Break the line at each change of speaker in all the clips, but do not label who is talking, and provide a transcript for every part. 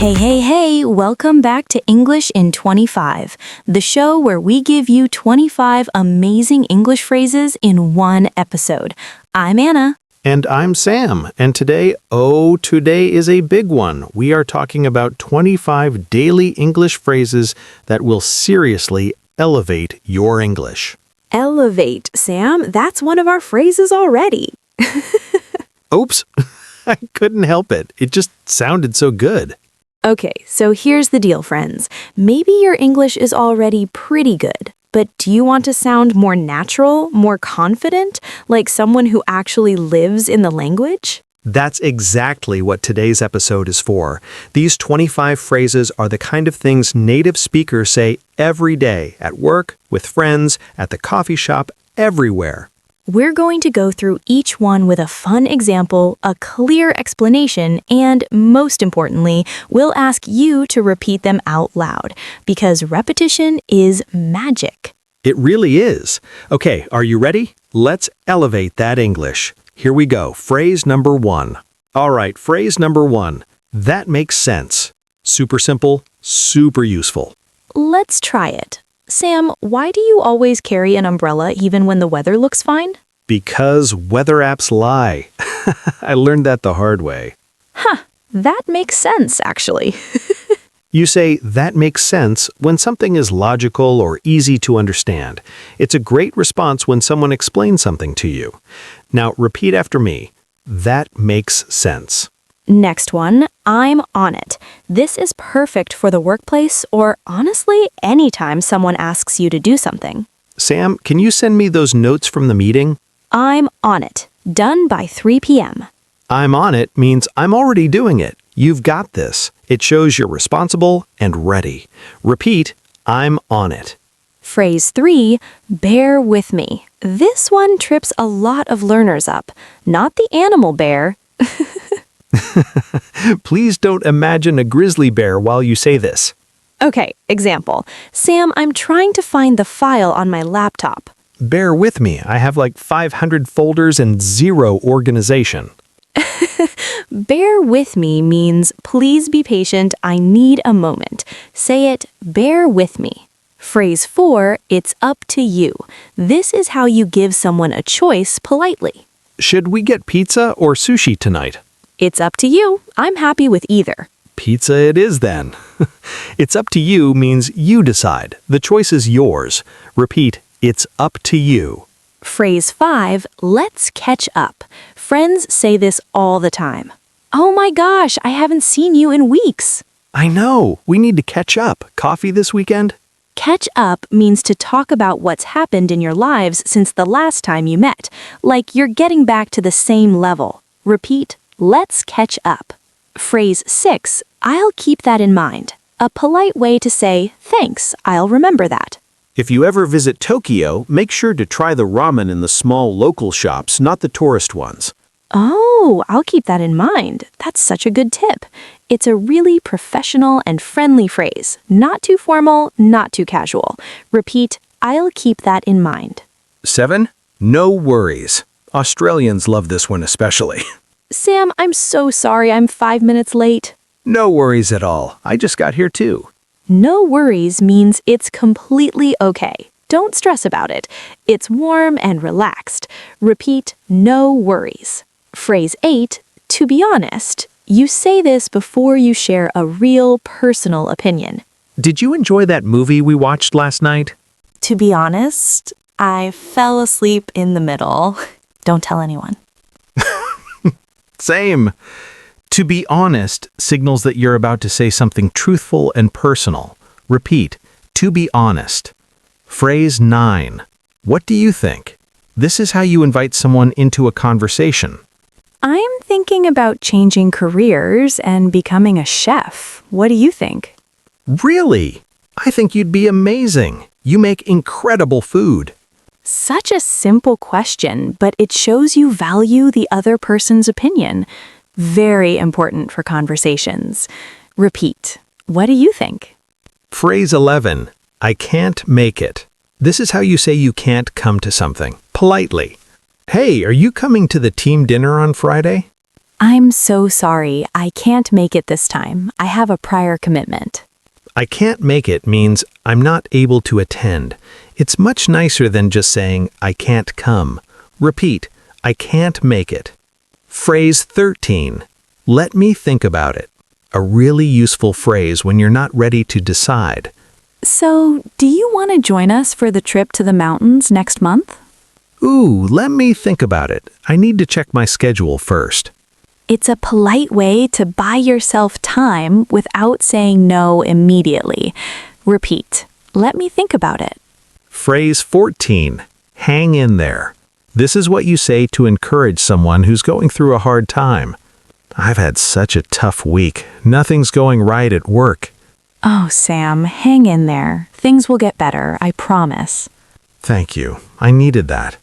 Hey, welcome back to English in 25, the show where we give you 25 amazing English phrases in one episode. I'm Anna.
And I'm Sam, and today is a big one. We are talking about 25 daily English phrases that will seriously elevate your English.
Elevate, Sam. That's one of our phrases already.
Oops, I couldn't help it. It just sounded so good.
Okay, so here's the deal, friends. Maybe your English is already pretty good, but do you want to sound more natural, more confident, like someone who actually lives in the language?
That's exactly what today's episode is for. These 25 phrases are the kind of things native speakers say every day at work, with friends, at the coffee shop, everywhere.
We're going to go through each one with a fun example, a clear explanation, and most importantly, we'll ask you to repeat them out loud, because repetition is magic.
It really is. Okay, are you ready? Let's elevate that English. Here we go. Phrase number 1. All right, phrase number 1. That makes sense. Super simple, super useful.
Let's try it. Sam, why do you always carry an umbrella even when the weather looks fine?
Because weather apps lie. I learned that the hard way.
That makes sense, actually.
You say, that makes sense when something is logical or easy to understand. It's a great response when someone explains something to you. Now, repeat after me. That makes sense.
Next one, I'm on it. This is perfect for the workplace or honestly, anytime someone asks you to do something.
Sam, can you send me those notes from the meeting?
I'm on it. Done by 3 p.m.
I'm on it means I'm already doing it. You've got this. It shows you're responsible and ready. Repeat, I'm on it.
Phrase 3, bear with me. This one trips a lot of learners up. Not the animal bear.
Please don't imagine a grizzly bear while you say this.
Okay, example. Sam, I'm trying to find the file on my laptop.
Bear with me. I have like 500 folders and zero organization.
Bear with me means please be patient, I need a moment. Say it, bear with me. Phrase 4, it's up to you. This is how you give someone a choice politely.
Should we get pizza or sushi tonight?
It's up to you. I'm happy with either.
Pizza it is then. It's up to you means you decide. The choice is yours. Repeat, it's up to you.
Phrase 5, let's catch up. Friends say this all the time. Oh my gosh, I haven't seen you in weeks.
I know. We need to catch up. Coffee this weekend?
Catch up means to talk about what's happened in your lives since the last time you met, like you're getting back to the same level. Repeat, let's catch up. Phrase 6, I'll keep that in mind. A polite way to say, thanks, I'll remember that.
If you ever visit Tokyo, make sure to try the ramen in the small local shops, not the tourist ones.
Oh, I'll keep that in mind. That's such a good tip. It's a really professional and friendly phrase. Not too formal, not too casual. Repeat, I'll keep that in mind.
7. No worries. Australians love this one especially.
Sam, I'm so sorry I'm 5 minutes late.
No worries at all. I just got here too.
No worries means it's completely okay. Don't stress about it. It's warm and relaxed. Repeat, no worries. Phrase 8, to be honest. You say this before you share a real personal opinion.
Did you enjoy that movie we watched last night?
To be honest, I fell asleep in the middle. Don't tell anyone.
Same. To be honest signals that you're about to say something truthful and personal. Repeat, to be honest. Phrase 9. What do you think? This is how you invite someone into a conversation.
I'm thinking about changing careers and becoming a chef. What do you think?
Really? I think you'd be amazing. You make incredible food.
Such a simple question, but it shows you value the other person's opinion. Very important for conversations. Repeat. What do you think?
Phrase 11. I can't make it. This is how you say you can't come to something, politely. Hey, are you coming to the team dinner on Friday?
I'm so sorry. I can't make it this time. I have a prior commitment.
I can't make it means I'm not able to attend. It's much nicer than just saying I can't come. Repeat, I can't make it. Phrase 13. Let me think about it. A really useful phrase when you're not ready to decide.
So, do you want to join us for the trip to the mountains next month?
Ooh, let me think about it. I need to check my schedule first.
It's a polite way to buy yourself time without saying no immediately. Repeat, let me think about it.
Phrase 14. Hang in there. This is what you say to encourage someone who's going through a hard time. I've had such a tough week. Nothing's going right at work.
Oh, Sam, hang in there. Things will get better, I promise.
Thank you. I needed that.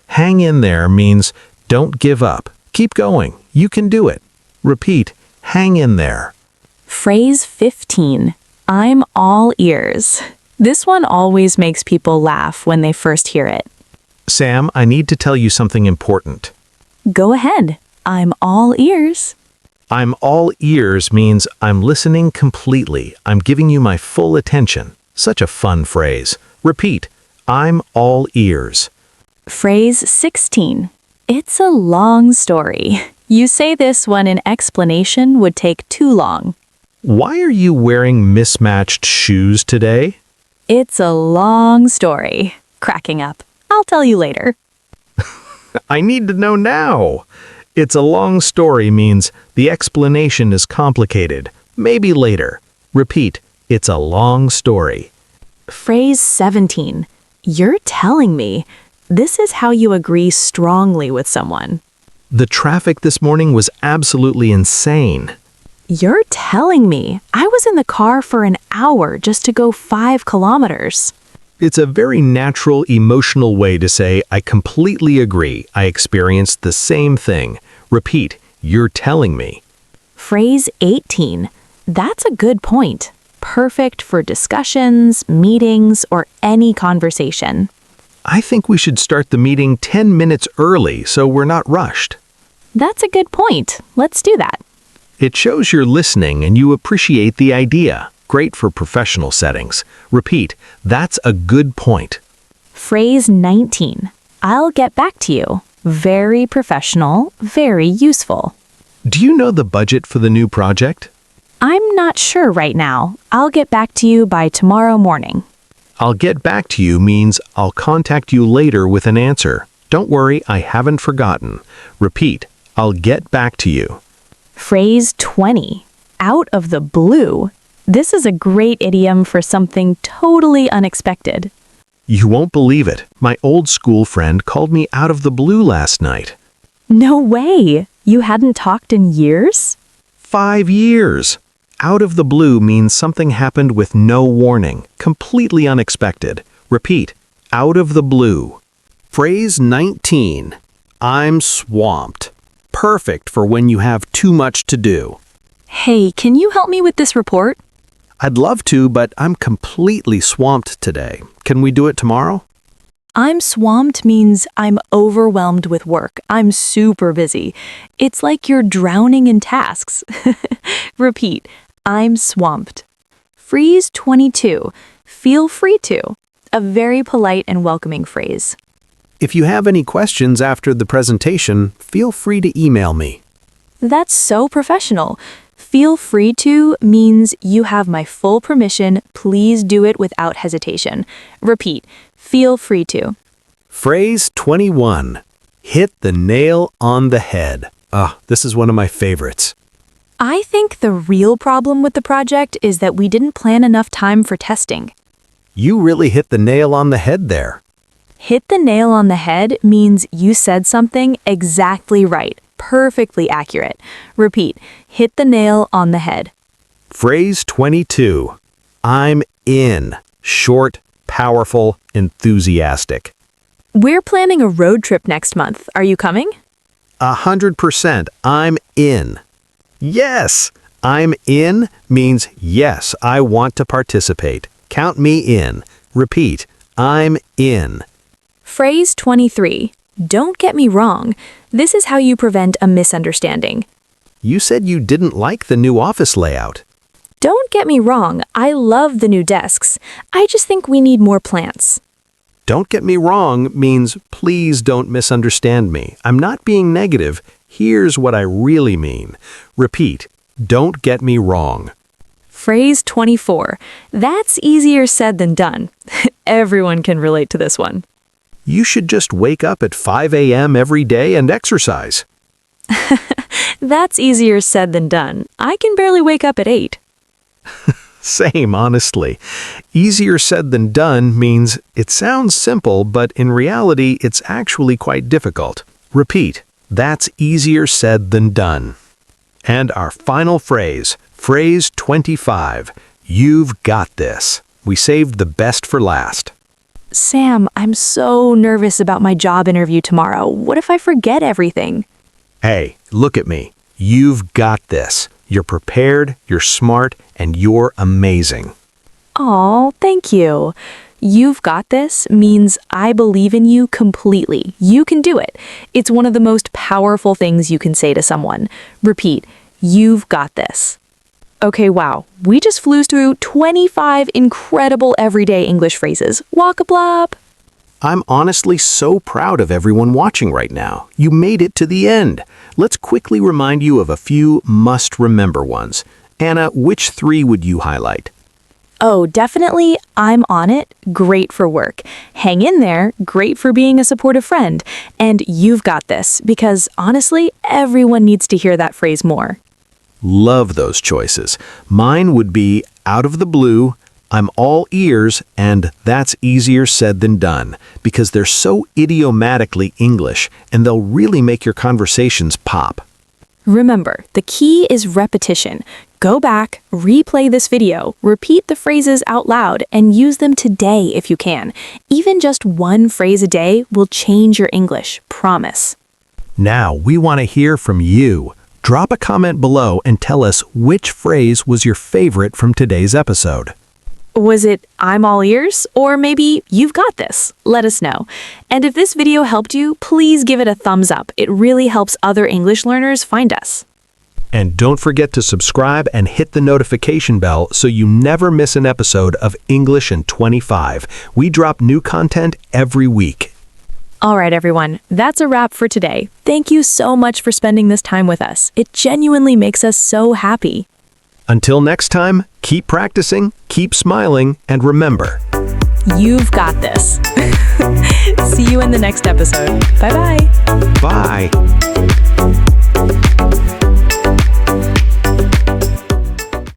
Hang in there means don't give up. Keep going. You can do it. Repeat, hang in there.
Phrase 15. I'm all ears. This one always makes people laugh when they first hear it.
Sam, I need to tell you something important.
Go ahead. I'm all ears.
I'm all ears means I'm listening completely. I'm giving you my full attention. Such a fun phrase. Repeat, I'm all ears.
Phrase 16. It's a long story. You say this when an explanation would take too long.
Why are you wearing mismatched shoes today?
It's a long story. Cracking up. I'll tell you later.
I need to know now. It's a long story means the explanation is complicated. Maybe later. Repeat, it's a long story.
Phrase 17. You're telling me. This is how you agree strongly with someone.
The traffic this morning was absolutely insane.
You're telling me. I was in the car for an hour just to go 5 kilometers.
It's a very natural, emotional way to say, I completely agree. I experienced the same thing. Repeat, you're telling me.
Phrase 18. That's a good point. Perfect for discussions, meetings, or any conversation.
I think we should start the meeting 10 minutes early so we're not rushed.
That's a good point. Let's do that.
It shows you're listening and you appreciate the idea. Great for professional settings. Repeat, that's a good point.
Phrase 19. I'll get back to you. Very professional, very useful.
Do you know the budget for the new project?
I'm not sure right now. I'll get back to you by tomorrow morning.
I'll get back to you means I'll contact you later with an answer. Don't worry, I haven't forgotten. Repeat, I'll get back to you.
Phrase 20. Out of the blue. This is a great idiom for something totally unexpected.
You won't believe it. My old school friend called me out of the blue last night.
No way! You hadn't talked in years?
5 years. Out of the blue means something happened with no warning, completely unexpected. Repeat, out of the blue. Phrase 19. I'm swamped. Perfect for when you have too much to do.
Hey, can you help me with this report?
I'd love to, but I'm completely swamped today. Can we do it tomorrow?
I'm swamped means I'm overwhelmed with work. I'm super busy. It's like you're drowning in tasks. Repeat, I'm swamped. Phrase 22. Feel free to. A very polite and welcoming phrase.
If you have any questions after the presentation, feel free to email me.
That's so professional. Feel free to means you have my full permission. Please do it without hesitation. Repeat, feel free to.
Phrase 21. Hit the nail on the head. This is one of my favorites.
I think the real problem with the project is that we didn't plan enough time for testing.
You really hit the nail on the head there.
Hit the nail on the head means you said something exactly right, perfectly accurate. Repeat, hit the nail on the head.
Phrase 22. I'm in. Short, powerful, enthusiastic.
We're planning a road trip next month. Are you coming?
100%. I'm in. Yes! I'm in means yes, I want to participate. Count me in. Repeat, I'm in.
Phrase 23. Don't get me wrong. This is how you prevent a misunderstanding.
You said you didn't like the new office layout.
Don't get me wrong, I love the new desks. I just think we need more plants.
Don't get me wrong means please don't misunderstand me. I'm not being negative. Here's what I really mean. Repeat, don't get me wrong.
Phrase 24. That's easier said than done. Everyone can relate to this one.
You should just wake up at 5 a.m. every day and exercise.
That's easier said than done. I can barely wake up at 8.
Same, honestly. Easier said than done means it sounds simple, but in reality, it's actually quite difficult. Repeat, that's easier said than done. And our final phrase, phrase 25. You've got this. We saved the best for last.
Sam, I'm so nervous about my job interview tomorrow. What if I forget everything?
Hey, look at me. You've got this. You're prepared, you're smart, and you're amazing.
Aw, thank you. You've got this means I believe in you completely. You can do it. It's one of the most powerful things you can say to someone. Repeat, you've got this. Okay, wow. We just flew through 25 incredible everyday English phrases. Walk-a-blop.
I'm honestly so proud of everyone watching right now. You made it to the end. Let's quickly remind you of a few must-remember ones. Anna, which 3 would you highlight?
Oh, definitely, I'm on it. Great for work. Hang in there. Great for being a supportive friend. And you've got this, because honestly, everyone needs to hear that phrase more.
Love those choices. Mine would be out of the blue, I'm all ears, and that's easier said than done, because they're so idiomatically English, and they'll really make your conversations pop.
Remember, the key is repetition. Go back, replay this video, repeat the phrases out loud, and use them today if you can. Even just one phrase a day will change your English, promise.
Now, we want to hear from you. Drop a comment below and tell us which phrase was your favorite from today's episode.
Was it I'm all ears? Or maybe you've got this? Let us know. And if this video helped you, please give it a thumbs up. It really helps other English learners find us.
And don't forget to subscribe and hit the notification bell so you never miss an episode of English in 25. We drop new content every week.
All right, everyone, that's a wrap for today. Thank you so much for spending this time with us. It genuinely makes us so happy.
Until next time, keep practicing, keep smiling, and remember,
You've got this. See you in the next episode. Bye-bye.